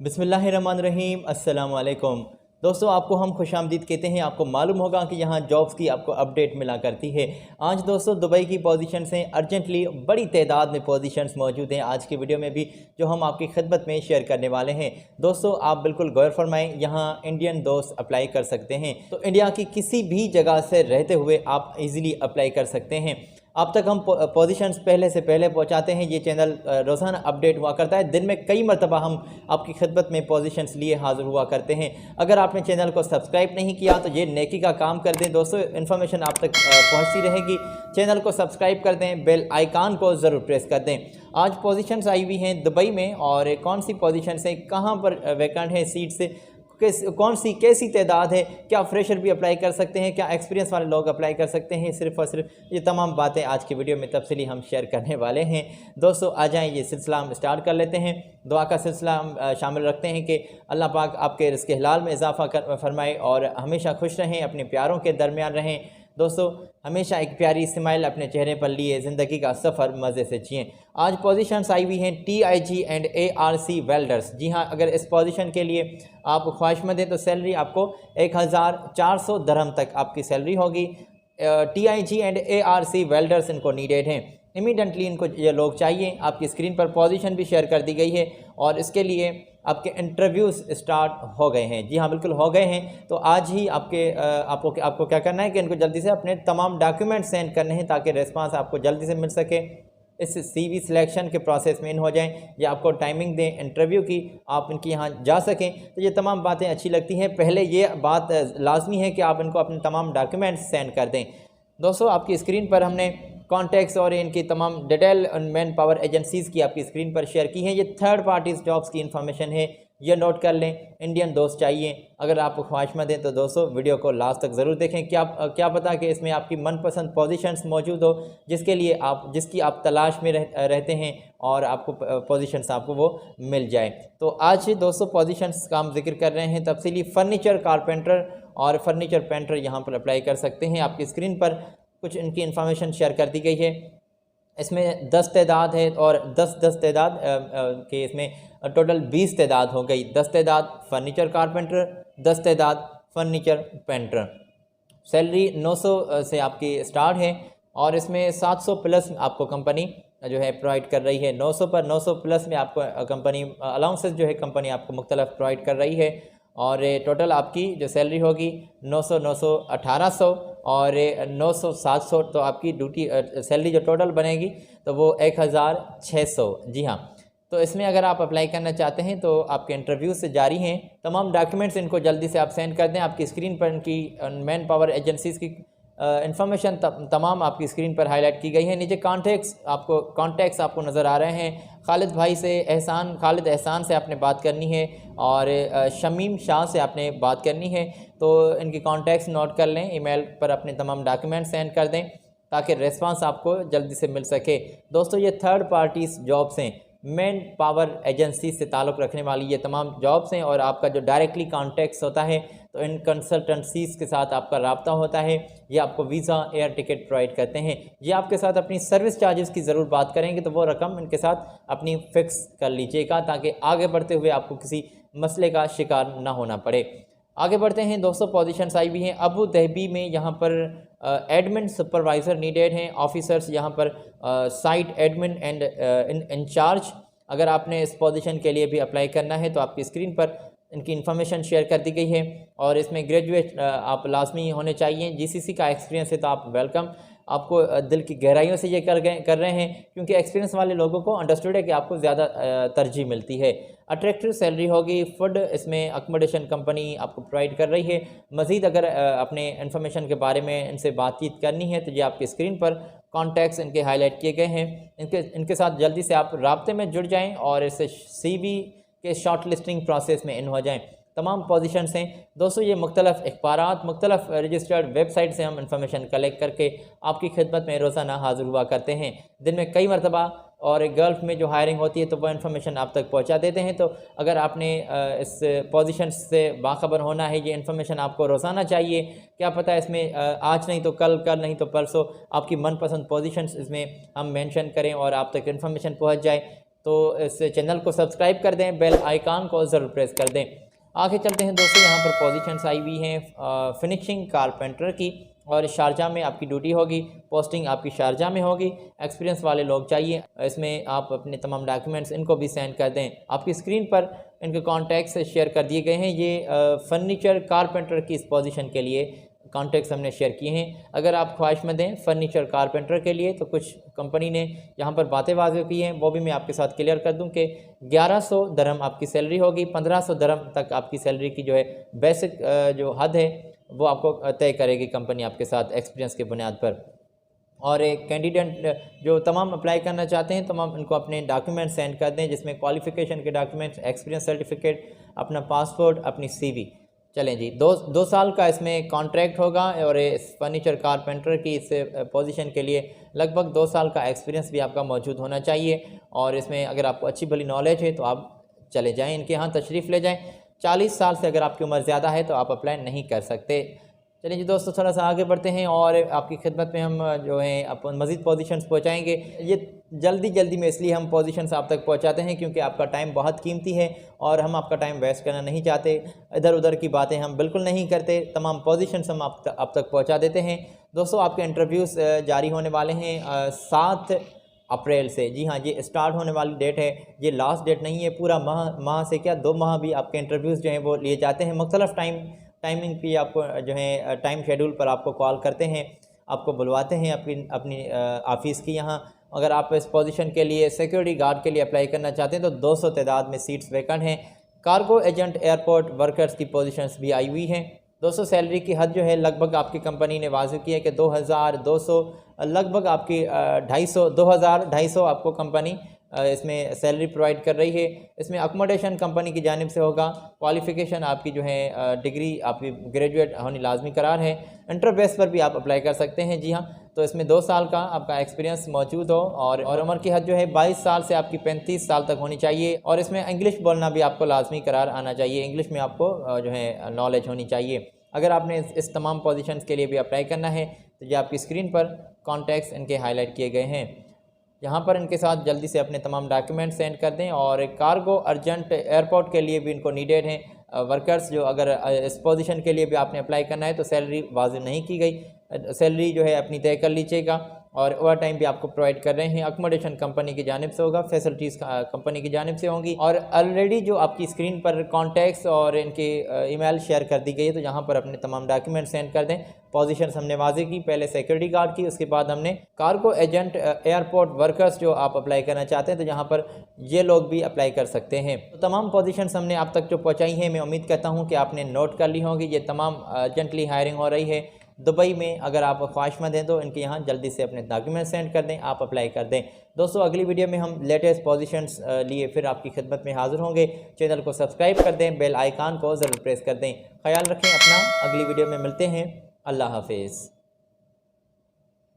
बिस्मिल्लाहिर्रहमानिर्रहीम अस्सलाम वालेकुम। दोस्तों, आपको हम खुशामदीद कहते हैं। आपको मालूम होगा कि यहाँ जॉब्स की आपको अपडेट मिला करती है। आज दोस्तों दुबई की पोजीशंस हैं, अर्जेंटली बड़ी तादाद में पोजीशंस मौजूद हैं आज की वीडियो में भी, जो हम आपकी खिदमत में शेयर करने वाले हैं। दोस्तों आप बिल्कुल गौर फरमाएं, यहाँ इंडियन दोस्त अप्लाई कर सकते हैं, तो इंडिया की किसी भी जगह से रहते हुए आप इजीली अप्लाई कर सकते हैं। अब तक हम पोजीशंस पहले से पहले पहुंचाते हैं। ये चैनल रोज़ाना अपडेट हुआ करता है। दिन में कई मरतबा हम आपकी खिदमत में पोजीशंस लिए हाज़िर हुआ करते हैं। अगर आपने चैनल को सब्सक्राइब नहीं किया तो ये नेकी का काम कर दें। दोस्तों इन्फॉर्मेशन आप तक पहुंचती रहेगी। चैनल को सब्सक्राइब कर दें, बेल आइकान को ज़रूर प्रेस कर दें। आज पोजीशंस आई हुई हैं दुबई में, और कौन सी पोजीशंस हैं, कहाँ पर वैकेंट है सीट से, कौन सी कैसी तादाद है, क्या फ्रेशर भी अप्लाई कर सकते हैं, क्या एक्सपीरियंस वाले लोग अप्लाई कर सकते हैं, सिर्फ और सिर्फ ये तमाम बातें आज की वीडियो में तफसीली हम शेयर करने वाले हैं। दोस्तों आ जाएं, ये सिलसिला हम स्टार्ट कर लेते हैं। दुआ का सिलसिला हम शामिल रखते हैं कि अल्लाह पाक आपके रिज़्क़ हलाल में इजाफ़ा फरमाए और हमेशा खुश रहें, अपने प्यारों के दरमियान रहें। दोस्तों हमेशा एक प्यारी स्माइल अपने चेहरे पर लिए ज़िंदगी का सफ़र मज़े से जिएँ। आज पोजीशंस आई हुई हैं TIG and ARC वेल्डर्स। जी हाँ, अगर इस पोजीशन के लिए आप ख्वाहिशमंद हैं तो सैलरी आपको 1400 दरहम तक आपकी सैलरी होगी। TIG and ARC वेल्डर्स इनको नीडेड हैं, इमीडिएटली इनको ये लोग चाहिए। आपकी स्क्रीन पर पोजीशन भी शेयर कर दी गई है और इसके लिए आपके इंटरव्यूज़ स्टार्ट हो गए हैं। जी हाँ, बिल्कुल हो गए हैं। तो आज ही आपको क्या करना है कि इनको जल्दी से अपने तमाम डॉक्यूमेंट सेंड करने हैं ताकि रिस्पांस आपको जल्दी से मिल सके, इस CV सिलेक्शन के प्रोसेस में इन हो जाएं, या आपको टाइमिंग दें इंटरव्यू की, आप इनकी यहाँ जा सकें। तो ये तमाम बातें अच्छी लगती हैं। पहले ये बात लाजमी है कि आप इनको अपने तमाम डॉक्यूमेंट्स सेंड कर दें। दोस्तों आपकी स्क्रीन पर हमने कॉन्टैक्ट्स और इनकी तमाम डिटेल मैन पावर एजेंसीज़ की आपकी स्क्रीन पर शेयर की हैं। ये थर्ड पार्टीज़ जॉब्स की इन्फॉर्मेशन है, ये नोट कर लें। इंडियन दोस्त चाहिए। अगर आप ख्वाहिशमंद हैं तो दोस्तों वीडियो को लास्ट तक ज़रूर देखें। क्या पता कि इसमें आपकी मनपसंद पोजीशंस मौजूद हो, जिसकी आप तलाश में रहते हैं और आपको पोजीशंस आपको वो मिल जाए। तो आज दोस्तों पोजीशंस का हम जिक्र कर रहे हैं तफसीली। फ़र्नीचर कारपेंटर और फर्नीचर पेंटर यहाँ पर अप्लाई कर सकते हैं। आपकी स्क्रीन पर कुछ इनकी इन्फॉर्मेशन शेयर कर दी गई है। इसमें 10 तादाद है और 10 तादाद के इसमें टोटल 20 तादाद हो गई। 10 तादाद फर्नीचर कारपेंटर, 10 तादाद फर्नीचर पेंटर। सैलरी 900 से आपकी स्टार्ट है और इसमें 700 प्लस आपको कंपनी जो है प्रोवाइड कर रही है। 900 पर 900 प्लस में आपको कंपनी अलाउंसेस जो है कंपनी आपको मुख्तलिफ प्रोवाइड कर रही है। और टोटल आपकी जो सैलरी होगी 900, 900, 1800 और 900, 700, तो आपकी ड्यूटी सैलरी जो टोटल बनेगी तो वो 1600। जी हाँ, तो इसमें अगर आप अप्लाई करना चाहते हैं तो आपके इंटरव्यू से जारी हैं। तमाम डॉक्यूमेंट्स इनको जल्दी से आप सेंड कर दें। आपकी स्क्रीन पर इनकी मैन पावर एजेंसीज़ की इन्फॉर्मेशन तमाम आपकी स्क्रीन पर हाईलाइट की गई है। नीचे कॉन्टैक्ट्स आपको नज़र आ रहे हैं। खालिद भाई से खालिद एहसान से आपने बात करनी है और शमीम शाह से आपने बात करनी है। तो इनकी कॉन्टैक्ट्स नोट कर लें, ईमेल पर अपने तमाम डॉक्यूमेंट सेंड कर दें ताकि रिस्पांस आपको जल्दी से मिल सके। दोस्तों ये थर्ड पार्टीज़ जॉब्स हैं, मैन पावर एजेंसी से ताल्लुक़ रखने वाली ये तमाम जॉब्स हैं। और आपका जो डायरेक्टली कॉन्टैक्ट्स होता है तो इन कंसल्टेंसीज़ के साथ आपका रब्ता होता है। ये आपको वीज़ा एयर टिकट प्रोवाइड करते हैं। ये आपके साथ अपनी सर्विस चार्जेस की ज़रूर बात करेंगे तो वो रकम इनके साथ अपनी फ़िक्स कर लीजिएगा ताकि आगे बढ़ते हुए आपको किसी मसले का शिकार ना होना पड़े। आगे बढ़ते हैं दोस्तों, पोजीशंस आई हुई हैं अबू धाबी में। यहाँ पर एडमिन सुपरवाइज़र नीडेड हैं, ऑफिसर्स यहाँ पर साइट एडमिन एंड इंचार्ज। अगर आपने इस पोजीशन के लिए भी अप्लाई करना है तो आपकी स्क्रीन पर इनकी इन्फॉर्मेशन शेयर कर दी गई है। और इसमें ग्रेजुएट आप लाजमी होने चाहिए। GCC का एक्सपीरियंस है तो आप वेलकम। आपको दिल की गहराइयों से ये कर रहे हैं क्योंकि एक्सपीरियंस वाले लोगों को अंडरस्टूड है कि आपको ज़्यादा तरजीह मिलती है। अट्रैक्टिव सैलरी होगी। फूड इसमें अकोमोडेशन कंपनी आपको प्रोवाइड कर रही है। मज़ीद अगर अपने इन्फॉर्मेशन के बारे में इनसे बातचीत करनी है तो ये आपकी स्क्रीन पर कॉन्टैक्ट्स इनके हाईलाइट किए गए हैं। इनके साथ जल्दी से आप राब्ते में जुड़ जाएँ और इस CV के शॉर्ट लिस्टिंग प्रोसेस में इन हो जाएँ। तमाम पोजीशंस हैं दोस्तों। ये मुख्तलिफ अखबारात, मुख्तलिफ रजिस्टर्ड वेबसाइट से हम इंफॉर्मेशन कलेक्ट करके आपकी खिदमत में रोज़ाना हाज़िर हुआ करते हैं। दिन में कई मरतबा और गल्फ़ में जो हायरिंग होती है तो वह इन्फॉर्मेशन आप तक पहुंचा देते हैं। तो अगर आपने इस पोजीशन से बाखबर होना है, ये इन्फॉर्मेशन आपको रोज़ाना चाहिए, क्या पता इसमें आज नहीं तो कल नहीं तो परसों आपकी मनपसंद पोजीशंस इसमें हम मेंशन करें और आप तक इन्फॉर्मेशन पहुंच जाए। तो इस चैनल को सब्सक्राइब कर दें, बेल आइकन को ज़रूर प्रेस कर दें। आगे चलते हैं दोस्तों, यहाँ पर पोजीशंस आई हुई हैं फिनिशिंग कारपेंटर की, और शारजा में आपकी ड्यूटी होगी। पोस्टिंग आपकी शारजा में होगी। एक्सपीरियंस वाले लोग चाहिए। इसमें आप अपने तमाम डॉक्यूमेंट्स इनको भी सेंड कर दें। आपकी स्क्रीन पर इनके कॉन्टैक्ट्स शेयर कर दिए गए हैं। ये फर्नीचर कारपेंटर की इस पोजीशन के लिए कॉन्टैक्ट्स हमने शेयर किए हैं। अगर आप ख्वाहिशमंद हैं फर्नीचर कारपेंटर के लिए, तो कुछ कंपनी ने यहाँ पर बातें वाज़ेह की हैं, वो भी मैं आपके साथ क्लियर कर दूं कि 1100 दरहम आपकी सैलरी होगी। 1500 दरहम तक आपकी सैलरी की जो है बेसिक जो हद है वो आपको तय करेगी कंपनी आपके साथ एक्सपीरियंस के बुनियाद पर। और एक कैंडिडेट जो तमाम अप्लाई करना चाहते हैं, तमाम उनको अपने डॉक्यूमेंट सेंड कर दें, जिसमें क्वालिफ़िकेशन के डॉक्यूमेंट्स, एक्सपीरियंस सर्टिफिकेट, अपना पासपोर्ट, अपनी CV। चलें जी, दो साल का इसमें कॉन्ट्रैक्ट होगा, और इस फर्नीचर कारपेंटर की इस पोजीशन के लिए लगभग 2 साल का एक्सपीरियंस भी आपका मौजूद होना चाहिए। और इसमें अगर आपको अच्छी भली नॉलेज है तो आप चले जाएँ, इनके यहाँ तशरीफ़ ले जाएँ। 40 साल से अगर आपकी उम्र ज़्यादा है तो आप अप्लाई नहीं कर सकते। चलिए जी दोस्तों, थोड़ा सा आगे बढ़ते हैं और आपकी खिदमत में हम जो है अपन मज़ीद पोजीशंस पहुंचाएंगे। ये जल्दी में इसलिए हम पोजीशंस आप तक पहुंचाते हैं क्योंकि आपका टाइम बहुत कीमती है और हम आपका टाइम वेस्ट करना नहीं चाहते। इधर उधर की बातें हम बिल्कुल नहीं करते। तमाम पोजीशंस हम आप तक पहुँचा देते हैं। दोस्तों, आपके इंटरव्यूज़ जारी होने वाले हैं 7 अप्रैल से। जी हाँ, ये स्टार्ट होने वाली डेट है, ये लास्ट डेट नहीं है। पूरा माह से क्या 2 माह भी आपके इंटरव्यूज़ जो हैं वो लिए जाते हैं। मुख्तलिफ़ टाइमिंग पे आपको जो है टाइम शेड्यूल पर आपको कॉल करते हैं, आपको बुलवाते हैं अपनी ऑफ़िस की यहाँ। अगर आप इस पोजीशन के लिए सिक्योरिटी गार्ड के लिए अप्लाई करना चाहते हैं तो 200 तादाद में सीट्स वैकेंट हैं। कार्गो एजेंट, एयरपोर्ट वर्कर्स की पोजीशंस भी आई हुई हैं। दोस्तों, सैलरी की हद जो है लगभग आपकी कंपनी ने वाज़ेह की है कि 2200, लगभग आपकी 2200 आपको कंपनी इसमें सैलरी प्रोवाइड कर रही है। इसमें अकोमोडेशन कंपनी की जानिब से होगा। क्वालिफ़िकेशन आपकी जो है डिग्री आपकी ग्रेजुएट होनी लाजमी करार है। इंटर बेस पर भी आप अप्लाई कर सकते हैं। जी हाँ, तो इसमें 2 साल का आपका एक्सपीरियंस मौजूद हो, और उम्र की हद जो है 22 साल से आपकी 35 साल तक होनी चाहिए। और इसमें इंग्लिश बोलना भी आपको लाजमी करार आना चाहिए। इंग्लिश में आपको जो है नॉलेज होनी चाहिए। अगर आपने इस तमाम पोजीशंस के लिए भी अप्लाई करना है तो ये आपकी स्क्रीन पर कॉन्टैक्ट्स इनके हाईलाइट किए गए हैं। यहाँ पर इनके साथ जल्दी से अपने तमाम डॉक्यूमेंट सेंड कर दें। और कार्गो अर्जेंट एयरपोर्ट के लिए भी इनको नीडेड हैं वर्कर्स। जो अगर इस पोजीशन के लिए भी आपने अप्लाई करना है तो सैलरी वाज़ेह नहीं की गई, सैलरी जो है अपनी तय कर लीजिएगा। और ओवर टाइम भी आपको प्रोवाइड कर रहे हैं। अकोमोडेशन कंपनी की जानिब से होगा, फैसिलिटीज़ कंपनी की जानिब से होंगी। और ऑलरेडी जो आपकी स्क्रीन पर कॉन्टैक्ट्स और इनके ईमेल शेयर कर दी गई है, तो यहाँ पर अपने तमाम डॉक्यूमेंट सेंड कर दें। पोजीशंस हमने वाज़ेह की, पहले सिक्योरिटी गार्ड की, उसके बाद हमने कार्गो एजेंट, एयरपोर्ट वर्कर्स जो आप अप्लाई करना चाहते हैं तो यहाँ पर ये लोग भी अप्लाई कर सकते हैं। तो तमाम पोजीशंस हमने आप तक जो पहुँचाई हैं, मैं उम्मीद करता हूँ कि आपने नोट कर ली होंगी। ये तमाम अर्जेंटली हायरिंग हो रही है दुबई में। अगर आप ख्वाहिशमंद हैं तो इनके यहाँ जल्दी से अपने डॉक्यूमेंट सेंड कर दें, आप अप्लाई कर दें। दोस्तों, अगली वीडियो में हम लेटेस्ट पोजीशंस लिए फिर आपकी खिदमत में हाज़िर होंगे। चैनल को सब्सक्राइब कर दें, बेल आइकन को ज़रूर प्रेस कर दें। ख्याल रखें अपना, अगली वीडियो में मिलते हैं। अल्लाह हाफिज़।